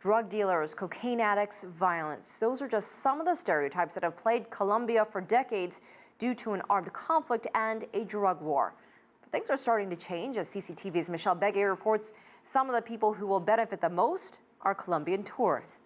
Drug dealers, cocaine addicts, violence. Those are just some of the stereotypes that have plagued Colombia for decades due to an armed conflict and a drug war. But things are starting to change as CCTV's Michelle Begay reports some of the people who will benefit the most are Colombian tourists.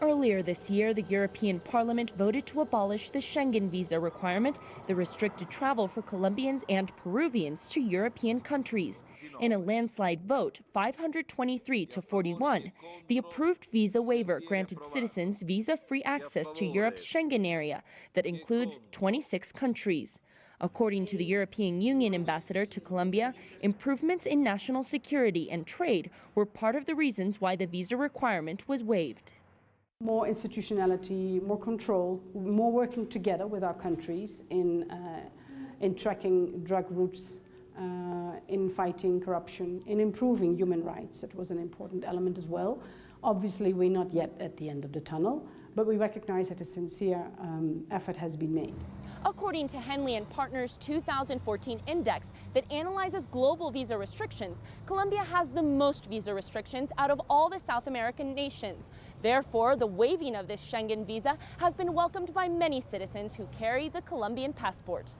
Earlier this year, the European Parliament voted to abolish the Schengen visa requirement that restricted travel for Colombians and Peruvians to European countries. In a landslide vote, 523 to 41, the approved visa waiver granted citizens visa-free access to Europe's Schengen area that includes 26 countries. According to the European Union ambassador to Colombia, improvements in national security and trade were part of the reasons why the visa requirement was waived. More institutionality, more control, more working together with our countries in tracking drug routes, in fighting corruption, in improving human rights. That was an important element as well. Obviously, we're not yet at the end of the tunnel, but we recognize that a sincere effort has been made. According to Henley & Partners' 2014 index that analyzes global visa restrictions, Colombia has the most visa restrictions out of all the South American nations. Therefore, the waiving of this Schengen visa has been welcomed by many citizens who carry the Colombian passport.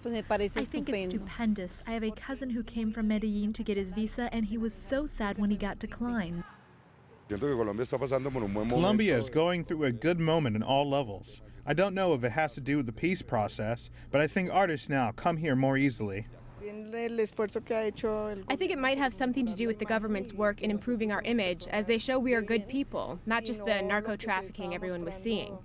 I think it's stupendous. I have a cousin who came from Medellin to get his visa, and he was so sad when he got declined. Colombia is going through a good moment in all levels. I don't know if it has to do with the peace process, but I think artists now come here more easily. I think it might have something to do with the government's work in improving our image, as they show we are good people, not just the narco-trafficking everyone was seeing.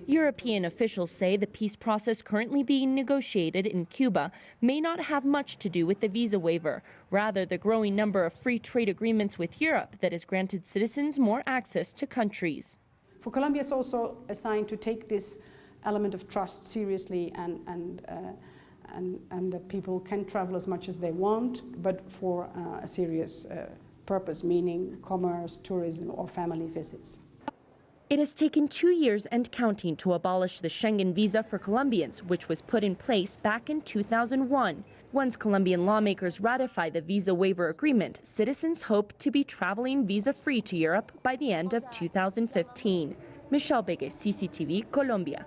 European officials say the peace process currently being negotiated in Cuba may not have much to do with the visa waiver, rather the growing number of free trade agreements with Europe that has granted citizens more access to countries. For Colombia, it's also a sign to take this element of trust seriously and that people can travel as much as they want, but for a serious purpose, meaning commerce, tourism, or family visits. It has taken 2 years and counting to abolish the Schengen visa for Colombians, which was put in place back in 2001. Once Colombian lawmakers ratify the visa waiver agreement, citizens hope to be traveling visa-free to Europe by the end of 2015. Michelle Begay, CCTV, Colombia.